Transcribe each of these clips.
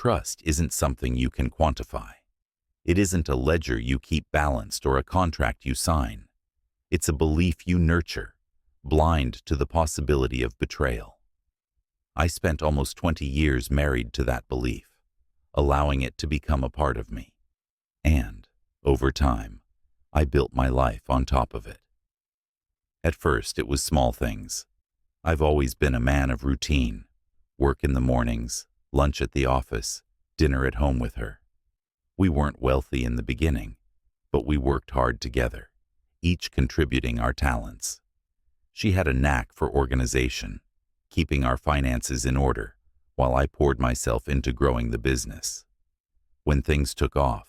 Trust isn't something you can quantify. It isn't a ledger you keep balanced or a contract you sign. It's a belief you nurture, blind to the possibility of betrayal. I spent almost 20 years married to that belief, allowing it to become a part of me. And, over time, I built my life on top of it. At first, it was small things. I've always been a man of routine. Work in the mornings, lunch at the office, dinner at home with her. We weren't wealthy in the beginning, but we worked hard together, each contributing our talents. She had a knack for organization, keeping our finances in order, while I poured myself into growing the business. When things took off,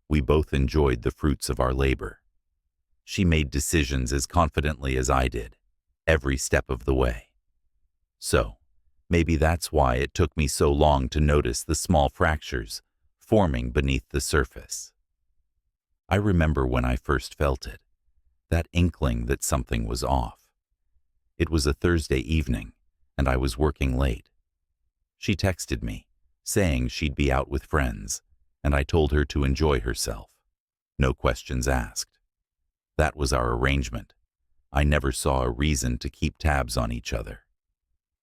we both enjoyed the fruits of our labor. She made decisions as confidently as I did, every step of the way. So, maybe that's why it took me so long to notice the small fractures forming beneath the surface. I remember when I first felt it, that inkling that something was off. It was a Thursday evening, and I was working late. She texted me, saying she'd be out with friends, and I told her to enjoy herself. No questions asked. That was our arrangement. I never saw a reason to keep tabs on each other.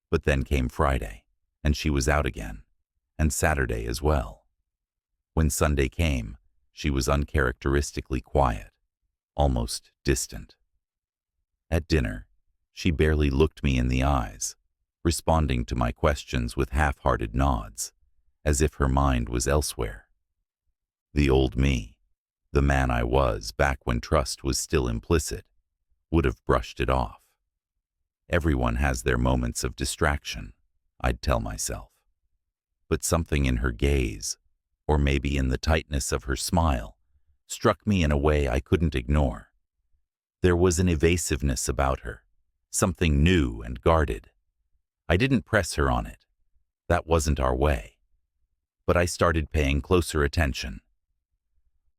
But then came Friday, and she was out again, and Saturday as well. When Sunday came, she was uncharacteristically quiet, almost distant. At dinner, she barely looked me in the eyes, responding to my questions with half-hearted nods, as if her mind was elsewhere. The old me, the man I was back when trust was still implicit, would have brushed it off. Everyone has their moments of distraction, I'd tell myself. But something in her gaze, or maybe in the tightness of her smile, struck me in a way I couldn't ignore. There was an evasiveness about her, something new and guarded. I didn't press her on it. That wasn't our way. But I started paying closer attention.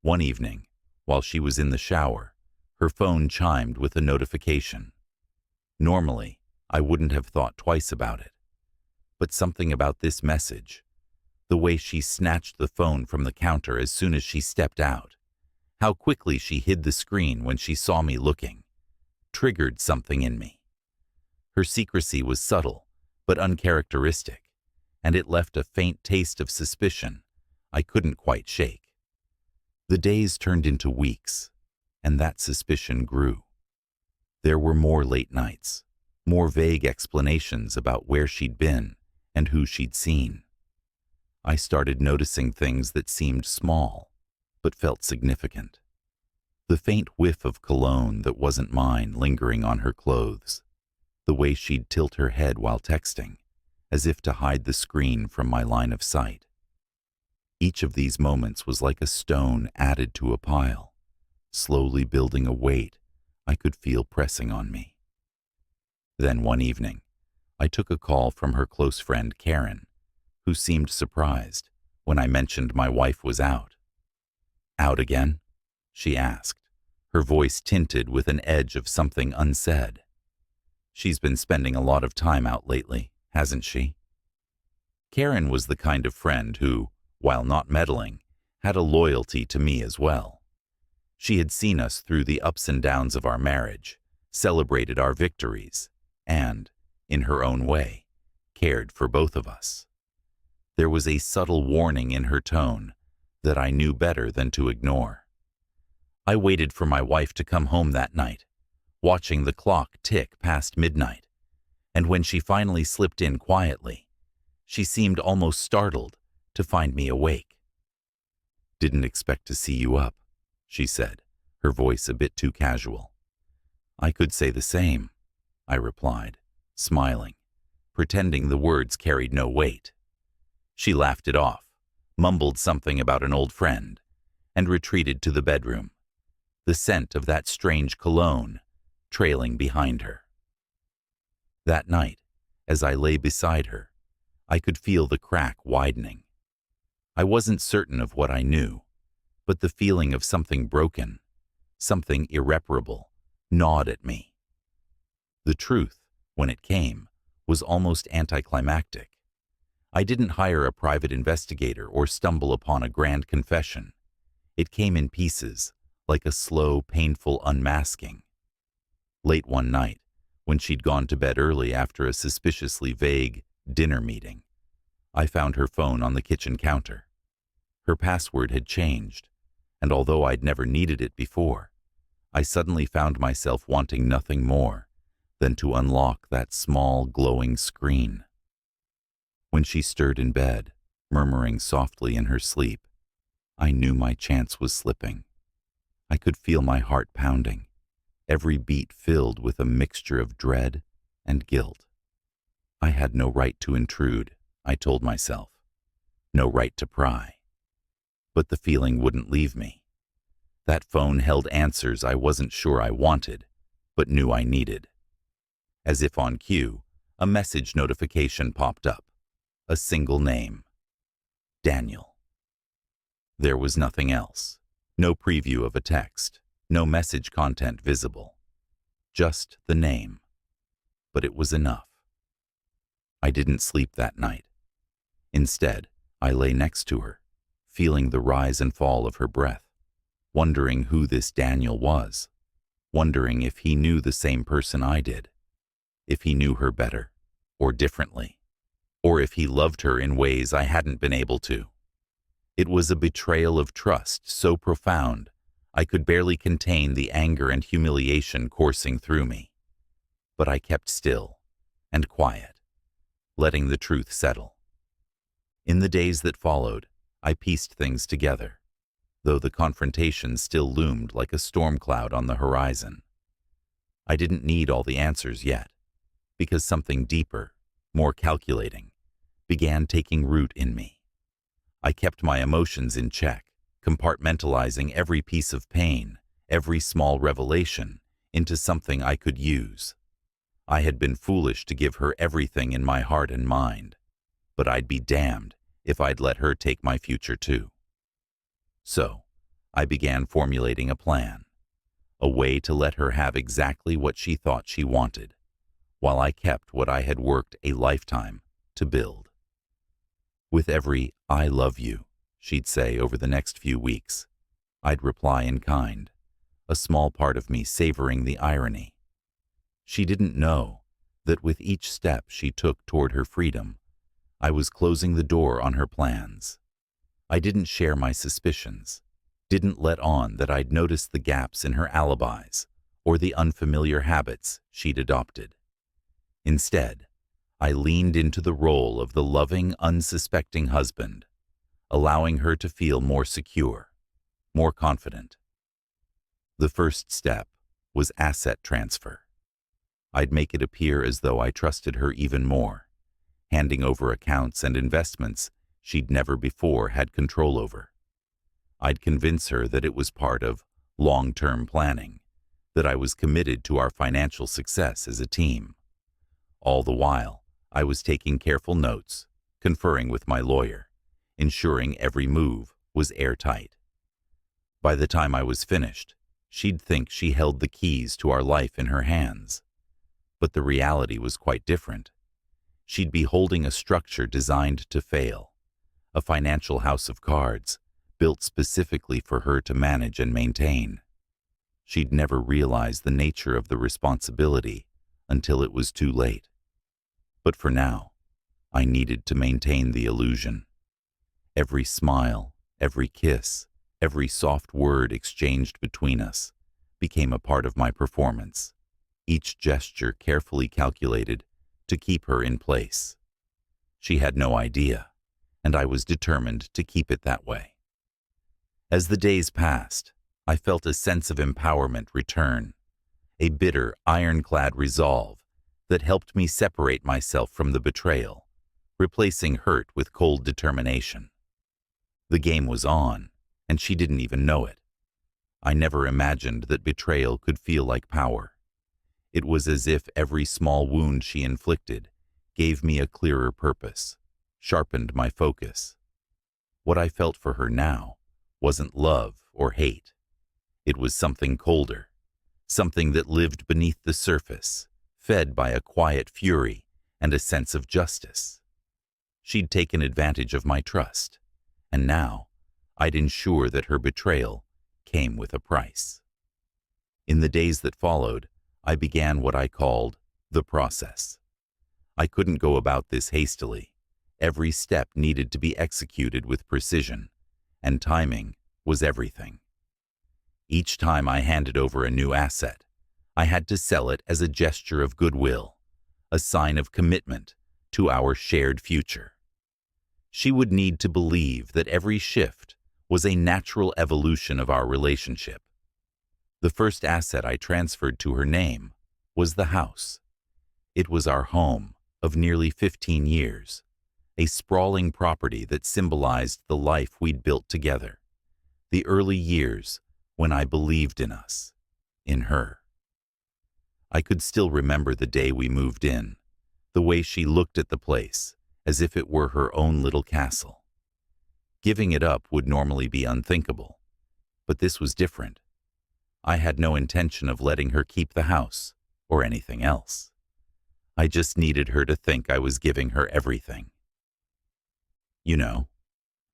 One evening, while she was in the shower, her phone chimed with a notification. Normally, I wouldn't have thought twice about it. But something about this message, the way she snatched the phone from the counter as soon as she stepped out, how quickly she hid the screen when she saw me looking, triggered something in me. Her secrecy was subtle, but uncharacteristic, and it left a faint taste of suspicion I couldn't quite shake. The days turned into weeks, and that suspicion grew. There were more late nights, more vague explanations about where she'd been and who she'd seen. I started noticing things that seemed small, but felt significant. The faint whiff of cologne that wasn't mine lingering on her clothes, the way she'd tilt her head while texting, as if to hide the screen from my line of sight. Each of these moments was like a stone added to a pile, slowly building a weight I could feel pressing on me. Then one evening, I took a call from her close friend Karen, who seemed surprised when I mentioned my wife was out. "Out again?" she asked, her voice tinted with an edge of something unsaid. "She's been spending a lot of time out lately, hasn't she?" Karen was the kind of friend who, while not meddling, had a loyalty to me as well. She had seen us through the ups and downs of our marriage, celebrated our victories, and, in her own way, cared for both of us. There was a subtle warning in her tone that I knew better than to ignore. I waited for my wife to come home that night, watching the clock tick past midnight, and when she finally slipped in quietly, she seemed almost startled to find me awake. "Didn't expect to see you up," she said, her voice a bit too casual. "I could say the same," I replied, smiling, pretending the words carried no weight. She laughed it off, mumbled something about an old friend, and retreated to the bedroom, the scent of that strange cologne trailing behind her. That night, as I lay beside her, I could feel the crack widening. I wasn't certain of what I knew, but the feeling of something broken, something irreparable, gnawed at me. The truth, when it came, was almost anticlimactic. I didn't hire a private investigator or stumble upon a grand confession. It came in pieces, like a slow, painful unmasking. Late one night, when she'd gone to bed early after a suspiciously vague dinner meeting, I found her phone on the kitchen counter. Her password had changed, and although I'd never needed it before, I suddenly found myself wanting nothing more than to unlock that small, glowing screen. When she stirred in bed, murmuring softly in her sleep, I knew my chance was slipping. I could feel my heart pounding, every beat filled with a mixture of dread and guilt. I had no right to intrude, I told myself. No right to pry. But the feeling wouldn't leave me. That phone held answers I wasn't sure I wanted, but knew I needed. As if on cue, a message notification popped up. A single name. Daniel. There was nothing else. No preview of a text. No message content visible. Just the name. But it was enough. I didn't sleep that night. Instead, I lay next to her, feeling the rise and fall of her breath, wondering who this Daniel was, wondering if he knew the same person I did, if he knew her better, or differently, or if he loved her in ways I hadn't been able to. It was a betrayal of trust so profound, I could barely contain the anger and humiliation coursing through me. But I kept still and quiet, letting the truth settle. In the days that followed, I pieced things together, though the confrontation still loomed like a storm cloud on the horizon. I didn't need all the answers yet, because something deeper, more calculating, began taking root in me. I kept my emotions in check, compartmentalizing every piece of pain, every small revelation, into something I could use. I had been foolish to give her everything in my heart and mind, but I'd be damned if I'd let her take my future too. So, I began formulating a plan, a way to let her have exactly what she thought she wanted, while I kept what I had worked a lifetime to build. With every "I love you," she'd say over the next few weeks, I'd reply in kind, a small part of me savoring the irony. She didn't know that with each step she took toward her freedom, I was closing the door on her plans. I didn't share my suspicions, didn't let on that I'd noticed the gaps in her alibis or the unfamiliar habits she'd adopted. Instead, I leaned into the role of the loving, unsuspecting husband, allowing her to feel more secure, more confident. The first step was asset transfer. I'd make it appear as though I trusted her even more, handing over accounts and investments she'd never before had control over. I'd convince her that it was part of long-term planning, that I was committed to our financial success as a team. All the while, I was taking careful notes, conferring with my lawyer, ensuring every move was airtight. By the time I was finished, she'd think she held the keys to our life in her hands. But the reality was quite different. She'd be holding a structure designed to fail, a financial house of cards, built specifically for her to manage and maintain. She'd never realize the nature of the responsibility until it was too late. But for now, I needed to maintain the illusion. Every smile, every kiss, every soft word exchanged between us became a part of my performance, each gesture carefully calculated to keep her in place. She had no idea, and I was determined to keep it that way. As the days passed, I felt a sense of empowerment return, a bitter, ironclad resolve that helped me separate myself from the betrayal, replacing hurt with cold determination. The game was on, and she didn't even know it. I never imagined that betrayal could feel like power. It was as if every small wound she inflicted gave me a clearer purpose, sharpened my focus. What I felt for her now wasn't love or hate. It was something colder, something that lived beneath the surface, fed by a quiet fury and a sense of justice. She'd taken advantage of my trust, and now I'd ensure that her betrayal came with a price. In the days that followed, I began what I called the process. I couldn't go about this hastily. Every step needed to be executed with precision, and timing was everything. Each time I handed over a new asset, I had to sell it as a gesture of goodwill, a sign of commitment to our shared future. She would need to believe that every shift was a natural evolution of our relationship. The first asset I transferred to her name was the house. It was our home of nearly 15 years, a sprawling property that symbolized the life we'd built together, the early years when I believed in us, in her. I could still remember the day we moved in, the way she looked at the place as if it were her own little castle. Giving it up would normally be unthinkable, but this was different. I had no intention of letting her keep the house or anything else. I just needed her to think I was giving her everything. "You know,"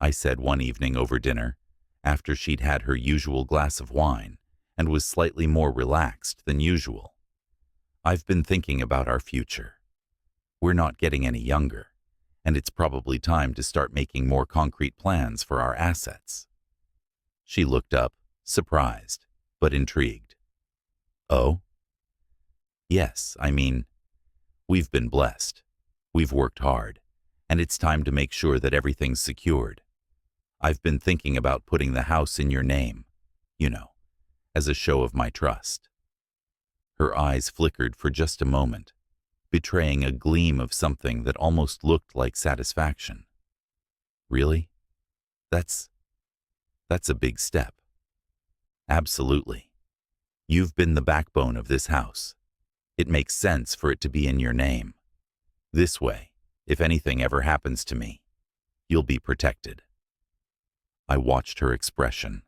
I said one evening over dinner, after she'd had her usual glass of wine and was slightly more relaxed than usual, "I've been thinking about our future. We're not getting any younger, and it's probably time to start making more concrete plans for our assets." She looked up, surprised, but intrigued. "Oh?" "Yes, I mean, we've been blessed. We've worked hard, and it's time to make sure that everything's secured. I've been thinking about putting the house in your name, you know, as a show of my trust." Her eyes flickered for just a moment, betraying a gleam of something that almost looked like satisfaction. "Really? That's a big step." "Absolutely. You've been the backbone of this house. It makes sense for it to be in your name. This way, if anything ever happens to me, you'll be protected." I watched her expression,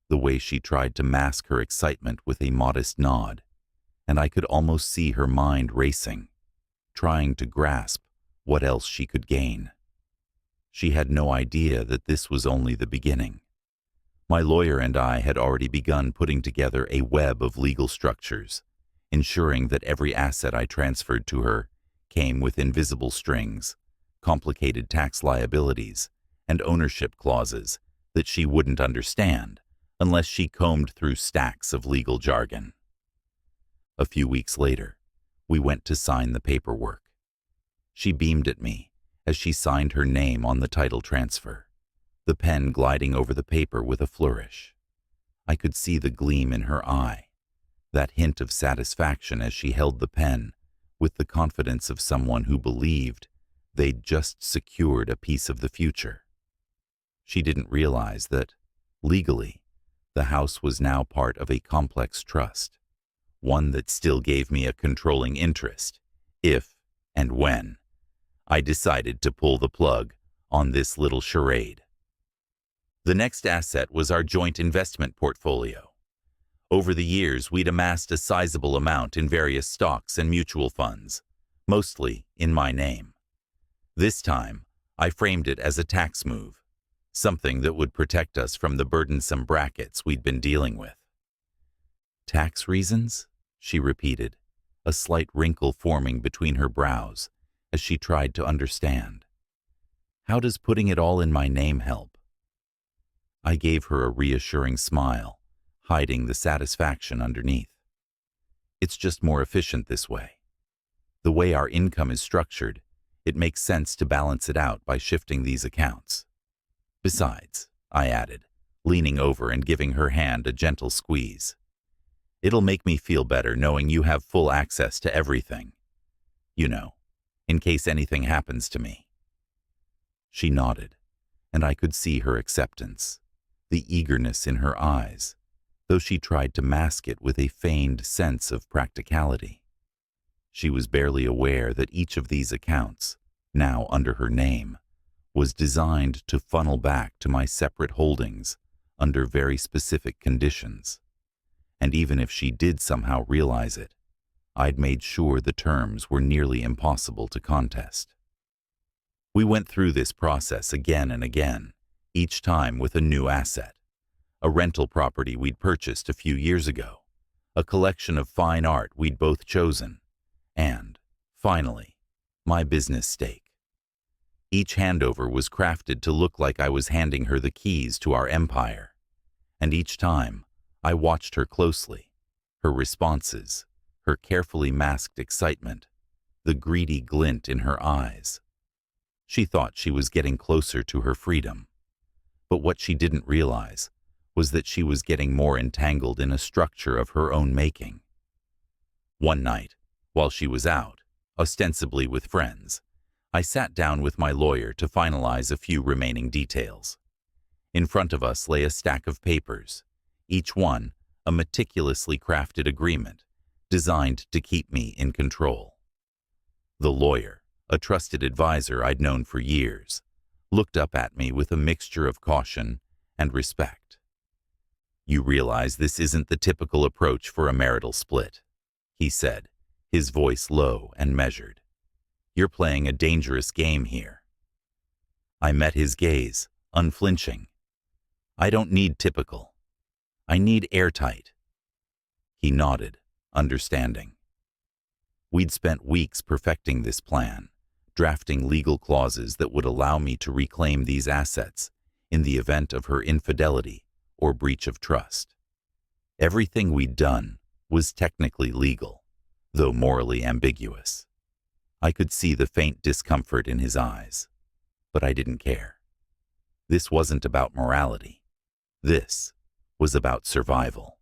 the way she tried to mask her excitement with a modest nod, and I could almost see her mind racing, trying to grasp what else she could gain. She had no idea that this was only the beginning. My lawyer and I had already begun putting together a web of legal structures, ensuring that every asset I transferred to her came with invisible strings, complicated tax liabilities, and ownership clauses that she wouldn't understand unless she combed through stacks of legal jargon. A few weeks later, we went to sign the paperwork. She beamed at me as she signed her name on the title transfer, the pen gliding over the paper with a flourish. I could see the gleam in her eye, that hint of satisfaction as she held the pen with the confidence of someone who believed they'd just secured a piece of the future. She didn't realize that, legally, the house was now part of a complex trust, one that still gave me a controlling interest, if and when I decided to pull the plug on this little charade. The next asset was our joint investment portfolio. Over the years, we'd amassed a sizable amount in various stocks and mutual funds, mostly in my name. This time, I framed it as a tax move, something that would protect us from the burdensome brackets we'd been dealing with. "Tax reasons?" she repeated, a slight wrinkle forming between her brows as she tried to understand. "How does putting it all in my name help?" I gave her a reassuring smile, hiding the satisfaction underneath. "It's just more efficient this way. The way our income is structured, it makes sense to balance it out by shifting these accounts. Besides," I added, leaning over and giving her hand a gentle squeeze, "it'll make me feel better knowing you have full access to everything. You know, in case anything happens to me." She nodded, and I could see her acceptance, the eagerness in her eyes, though she tried to mask it with a feigned sense of practicality. She was barely aware that each of these accounts, now under her name, was designed to funnel back to my separate holdings under very specific conditions. And even if she did somehow realize it, I'd made sure the terms were nearly impossible to contest. We went through this process again and again, each time with a new asset. A rental property we'd purchased a few years ago, a collection of fine art we'd both chosen, and, finally, my business stake. Each handover was crafted to look like I was handing her the keys to our empire, and each time I watched her closely, her responses, her carefully masked excitement, the greedy glint in her eyes. She thought she was getting closer to her freedom, but what she didn't realize was that she was getting more entangled in a structure of her own making. One night, while she was out, ostensibly with friends, I sat down with my lawyer to finalize a few remaining details. In front of us lay a stack of papers, each one a meticulously crafted agreement designed to keep me in control. The lawyer, a trusted advisor I'd known for years, looked up at me with a mixture of caution and respect. "You realize this isn't the typical approach for a marital split," he said, his voice low and measured. "You're playing a dangerous game here." I met his gaze, unflinching. "I don't need typical. I need airtight." He nodded, understanding. We'd spent weeks perfecting this plan, drafting legal clauses that would allow me to reclaim these assets in the event of her infidelity or breach of trust. Everything we'd done was technically legal, though morally ambiguous. I could see the faint discomfort in his eyes, but I didn't care. This wasn't about morality. This was about survival.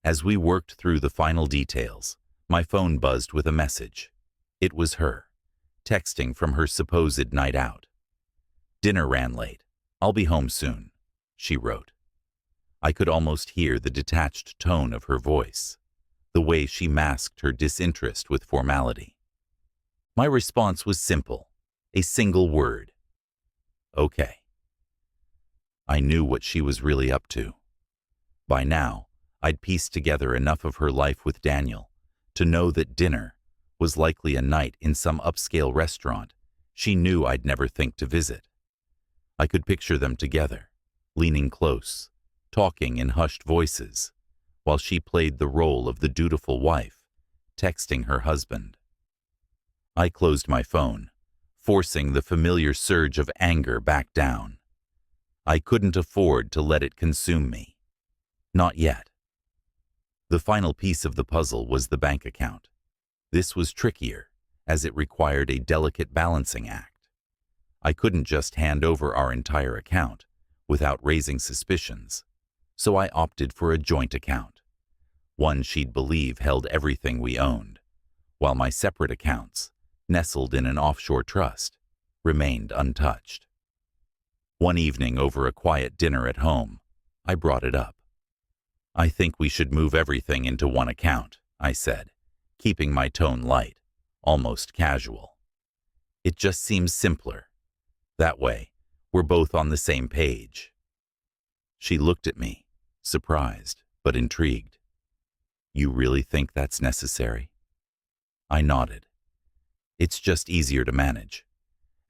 As we worked through the final details, my phone buzzed with a message. It was her, texting from her supposed night out. "Dinner ran late. I'll be home soon," she wrote. I could almost hear the detached tone of her voice, the way she masked her disinterest with formality. My response was simple, a single word. "Okay." I knew what she was really up to. By now, I'd pieced together enough of her life with Daniel to know that dinner was likely a night in some upscale restaurant she knew I'd never think to visit. I could picture them together, leaning close, talking in hushed voices, while she played the role of the dutiful wife, texting her husband. I closed my phone, forcing the familiar surge of anger back down. I couldn't afford to let it consume me. Not yet. The final piece of the puzzle was the bank account. This was trickier, as it required a delicate balancing act. I couldn't just hand over our entire account without raising suspicions, so I opted for a joint account, one she'd believe held everything we owned, while my separate accounts, nestled in an offshore trust, remained untouched. One evening over a quiet dinner at home, I brought it up. "I think we should move everything into one account," I said, keeping my tone light, almost casual. "It just seems simpler. That way, we're both on the same page." She looked at me, surprised but intrigued. "You really think that's necessary?" I nodded. "It's just easier to manage.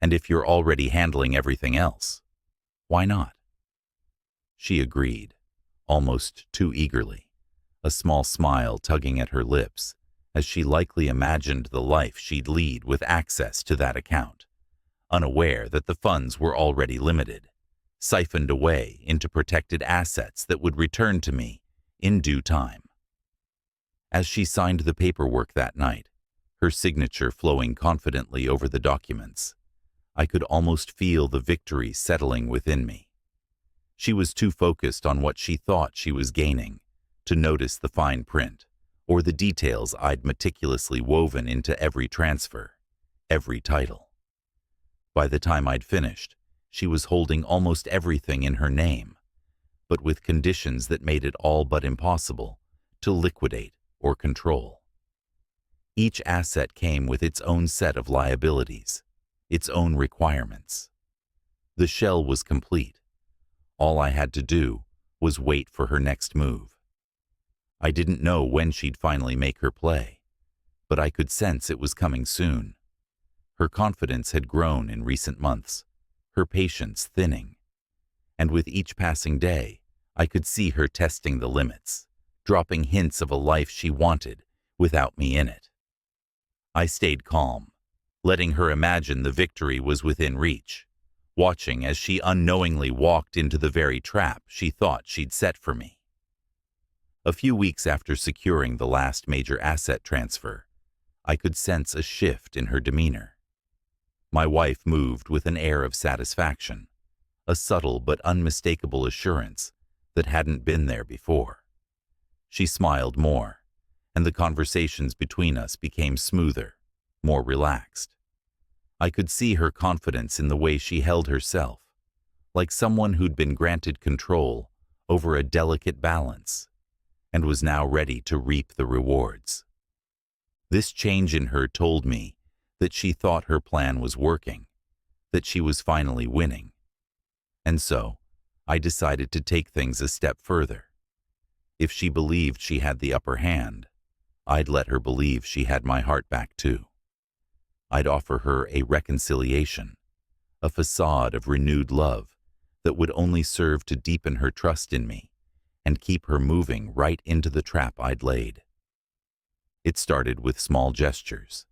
And if you're already handling everything else, why not?" She agreed, almost too eagerly, a small smile tugging at her lips, as she likely imagined the life she'd lead with access to that account, unaware that the funds were already limited, siphoned away into protected assets that would return to me in due time. As she signed the paperwork that night, her signature flowing confidently over the documents, I could almost feel the victory settling within me. She was too focused on what she thought she was gaining to notice the fine print or the details I'd meticulously woven into every transfer, every title. By the time I'd finished, she was holding almost everything in her name, but with conditions that made it all but impossible to liquidate or control. Each asset came with its own set of liabilities, its own requirements. The shell was complete. All I had to do was wait for her next move. I didn't know when she'd finally make her play, but I could sense it was coming soon. Her confidence had grown in recent months, her patience thinning. And with each passing day, I could see her testing the limits, dropping hints of a life she wanted without me in it. I stayed calm, letting her imagine the victory was within reach, watching as she unknowingly walked into the very trap she thought she'd set for me. A few weeks after securing the last major asset transfer, I could sense a shift in her demeanor. My wife moved with an air of satisfaction, a subtle but unmistakable assurance that hadn't been there before. She smiled more, and the conversations between us became smoother, more relaxed. I could see her confidence in the way she held herself, like someone who'd been granted control over a delicate balance and was now ready to reap the rewards. This change in her told me that she thought her plan was working, that she was finally winning. And so, I decided to take things a step further. If she believed she had the upper hand, I'd let her believe she had my heart back too. I'd offer her a reconciliation, a facade of renewed love that would only serve to deepen her trust in me and keep her moving right into the trap I'd laid. It started with small gestures.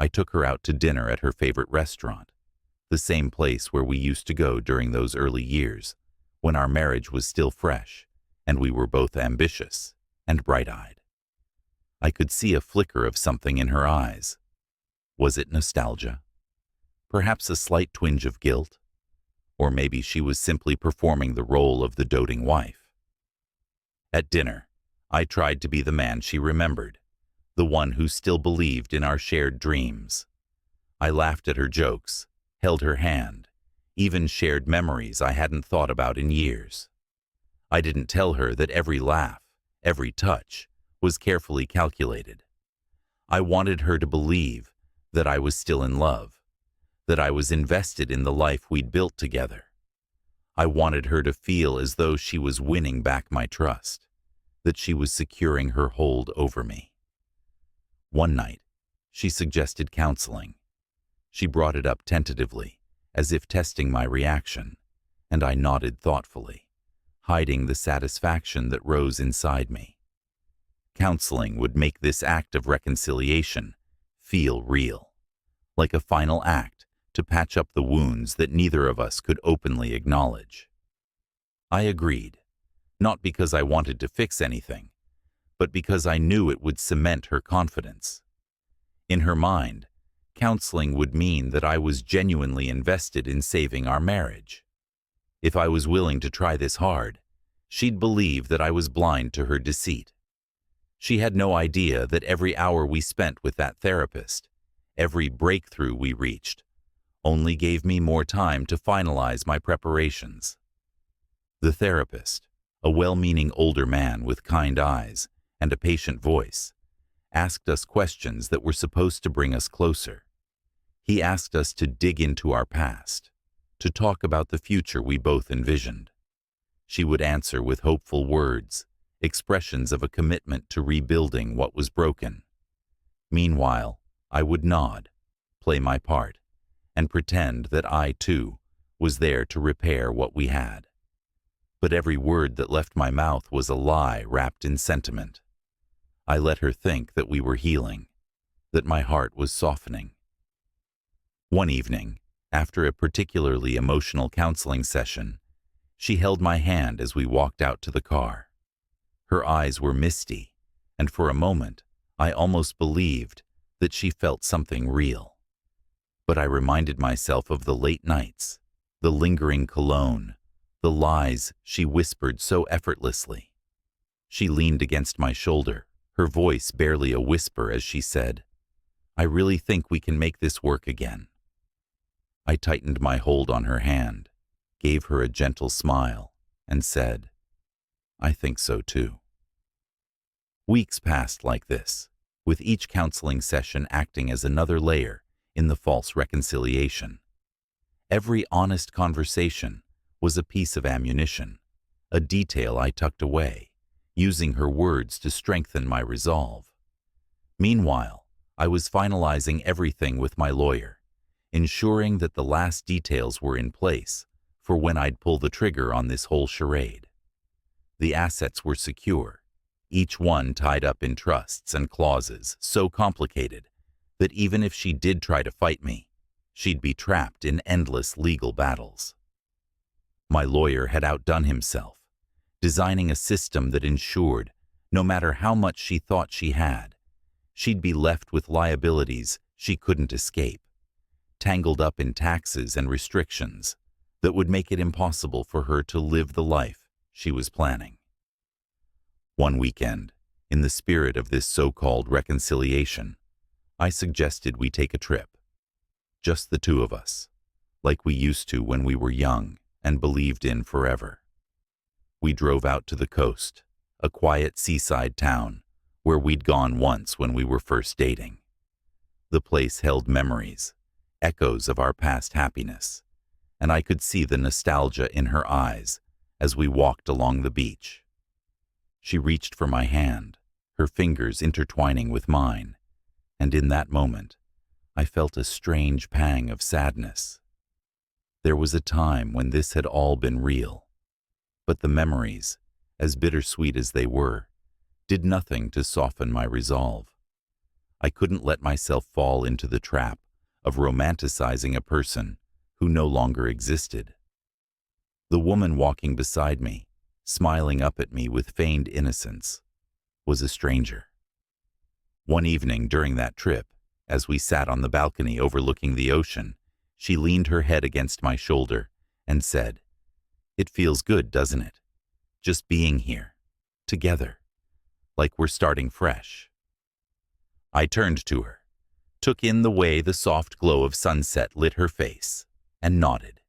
I took her out to dinner at her favorite restaurant, the same place where we used to go during those early years, when our marriage was still fresh and we were both ambitious and bright-eyed. I could see a flicker of something in her eyes. Was it nostalgia? Perhaps a slight twinge of guilt? Or maybe she was simply performing the role of the doting wife. At dinner, I tried to be the man she remembered, the one who still believed in our shared dreams. I laughed at her jokes, held her hand, even shared memories I hadn't thought about in years. I didn't tell her that every laugh, every touch, was carefully calculated. I wanted her to believe that I was still in love, that I was invested in the life we'd built together. I wanted her to feel as though she was winning back my trust, that she was securing her hold over me. One night, she suggested counseling. She brought it up tentatively, as if testing my reaction, and I nodded thoughtfully, hiding the satisfaction that rose inside me. Counseling would make this act of reconciliation feel real, like a final act to patch up the wounds that neither of us could openly acknowledge. I agreed, not because I wanted to fix anything, but because I knew it would cement her confidence. In her mind, counseling would mean that I was genuinely invested in saving our marriage. If I was willing to try this hard, she'd believe that I was blind to her deceit. She had no idea that every hour we spent with that therapist, every breakthrough we reached, only gave me more time to finalize my preparations. The therapist, a well-meaning older man with kind eyes and a patient voice, asked us questions that were supposed to bring us closer. He asked us to dig into our past, to talk about the future we both envisioned. She would answer with hopeful words, expressions of a commitment to rebuilding what was broken. Meanwhile, I would nod, play my part, and pretend that I, too, was there to repair what we had. But every word that left my mouth was a lie wrapped in sentiment. I let her think that we were healing, that my heart was softening. One evening, after a particularly emotional counseling session, she held my hand as we walked out to the car. Her eyes were misty, and for a moment, I almost believed that she felt something real. But I reminded myself of the late nights, the lingering cologne, the lies she whispered so effortlessly. She leaned against my shoulder, her voice barely a whisper as she said, "I really think we can make this work again." I tightened my hold on her hand, gave her a gentle smile, and said, "I think so too." Weeks passed like this, with each counseling session acting as another layer in the false reconciliation. Every honest conversation was a piece of ammunition, a detail I tucked away, using her words to strengthen my resolve. Meanwhile, I was finalizing everything with my lawyer, ensuring that the last details were in place for when I'd pull the trigger on this whole charade. The assets were secure, each one tied up in trusts and clauses so complicated that even if she did try to fight me, she'd be trapped in endless legal battles. My lawyer had outdone himself, designing a system that ensured, no matter how much she thought she had, she'd be left with liabilities she couldn't escape, tangled up in taxes and restrictions that would make it impossible for her to live the life she was planning. One weekend, in the spirit of this so-called reconciliation, I suggested we take a trip. Just the two of us, like we used to when we were young and believed in forever. We drove out to the coast, a quiet seaside town where we'd gone once when we were first dating. The place held memories, echoes of our past happiness, and I could see the nostalgia in her eyes as we walked along the beach. She reached for my hand, her fingers intertwining with mine, and in that moment, I felt a strange pang of sadness. There was a time when this had all been real, but the memories, as bittersweet as they were, did nothing to soften my resolve. I couldn't let myself fall into the trap of romanticizing a person who no longer existed. The woman walking beside me, smiling up at me with feigned innocence, was a stranger. One evening during that trip, as we sat on the balcony overlooking the ocean, she leaned her head against my shoulder and said, "It feels good, doesn't it? Just being here, together, like we're starting fresh." I turned to her, took in the way the soft glow of sunset lit her face, and nodded.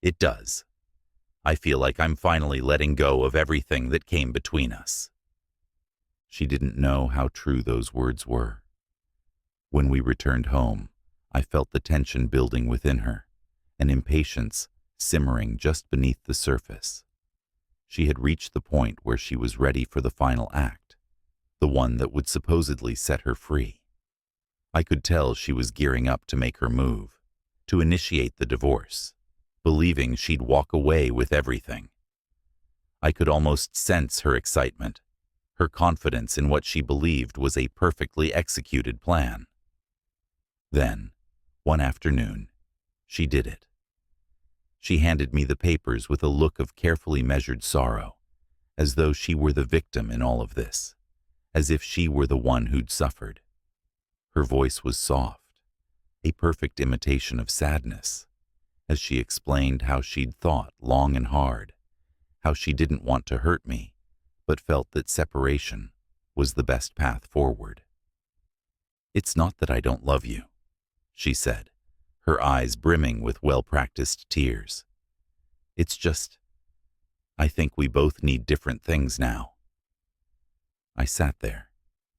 "It does. I feel like I'm finally letting go of everything that came between us." She didn't know how true those words were. When we returned home, I felt the tension building within her, an impatience simmering just beneath the surface. She had reached the point where she was ready for the final act, the one that would supposedly set her free. I could tell she was gearing up to make her move, to initiate the divorce, believing she'd walk away with everything. I could almost sense her excitement, her confidence in what she believed was a perfectly executed plan. Then, one afternoon, she did it. She handed me the papers with a look of carefully measured sorrow, as though she were the victim in all of this, as if she were the one who'd suffered. Her voice was soft, a perfect imitation of sadness, as she explained how she'd thought long and hard, how she didn't want to hurt me, but felt that separation was the best path forward. "It's not that I don't love you," she said, her eyes brimming with well-practiced tears. "It's just, I think we both need different things now." I sat there,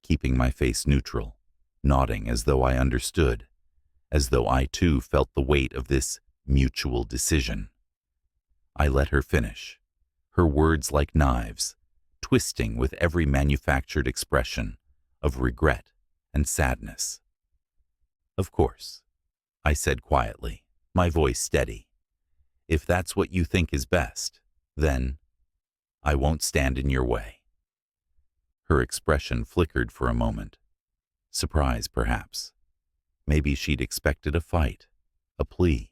keeping my face neutral, nodding as though I understood, as though I too felt the weight of this mutual decision. I let her finish, her words like knives, twisting with every manufactured expression of regret and sadness. "Of course," I said quietly, my voice steady. "If that's what you think is best, then I won't stand in your way." Her expression flickered for a moment. Surprise, perhaps. Maybe she'd expected a fight, a plea,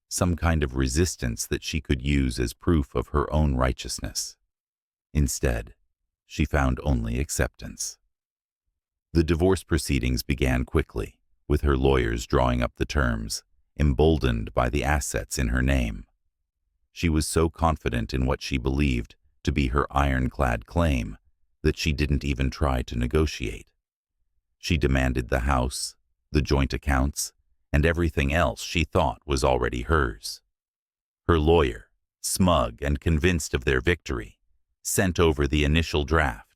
some kind of resistance that she could use as proof of her own righteousness. Instead, she found only acceptance. The divorce proceedings began quickly, with her lawyers drawing up the terms, emboldened by the assets in her name. She was so confident in what she believed to be her ironclad claim that she didn't even try to negotiate. She demanded the house, the joint accounts, and everything else she thought was already hers. Her lawyer, smug and convinced of their victory, sent over the initial draft,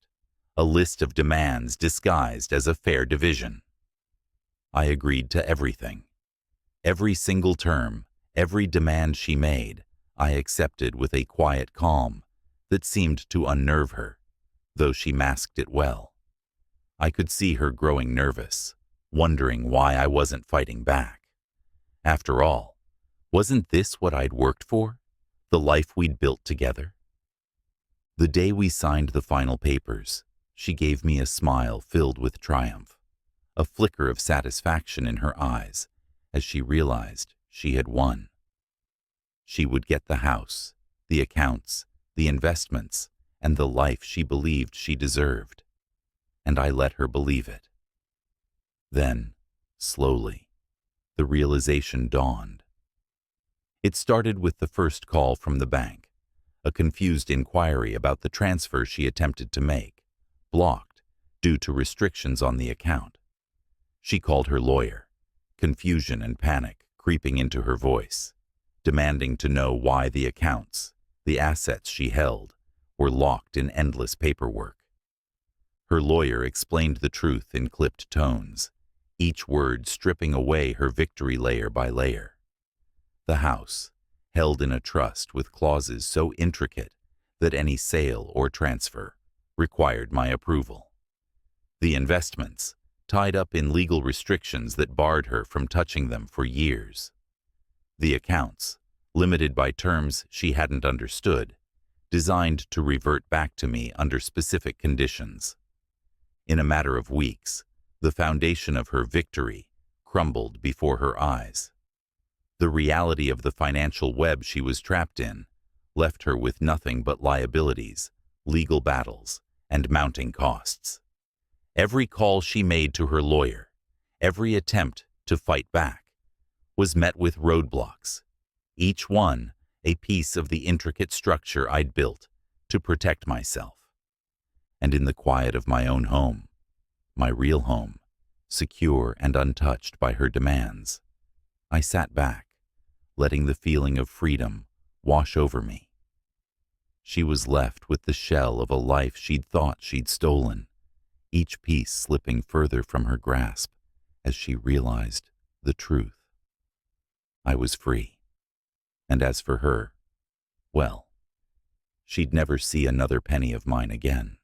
a list of demands disguised as a fair division. I agreed to everything. Every single term, every demand she made, I accepted with a quiet calm that seemed to unnerve her, though she masked it well. I could see her growing nervous, wondering why I wasn't fighting back. After all, wasn't this what I'd worked for? The life we'd built together? The day we signed the final papers, she gave me a smile filled with triumph, a flicker of satisfaction in her eyes as she realized she had won. She would get the house, the accounts, the investments, and the life she believed she deserved. And I let her believe it. Then, slowly, the realization dawned. It started with the first call from the bank, a confused inquiry about the transfer she attempted to make, blocked due to restrictions on the account. She called her lawyer, confusion and panic creeping into her voice, demanding to know why the accounts, the assets she held, were locked in endless paperwork. Her lawyer explained the truth in clipped tones, each word stripping away her victory layer by layer. The house, held in a trust with clauses so intricate that any sale or transfer required my approval. The investments, tied up in legal restrictions that barred her from touching them for years. The accounts, limited by terms she hadn't understood, designed to revert back to me under specific conditions. In a matter of weeks, the foundation of her victory crumbled before her eyes. The reality of the financial web she was trapped in left her with nothing but liabilities, legal battles, and mounting costs. Every call she made to her lawyer, every attempt to fight back, was met with roadblocks, each one a piece of the intricate structure I'd built to protect myself. And in the quiet of my own home, my real home, secure and untouched by her demands, I sat back, letting the feeling of freedom wash over me. She was left with the shell of a life she'd thought she'd stolen, each piece slipping further from her grasp as she realized the truth. I was free. And as for her, well, she'd never see another penny of mine again.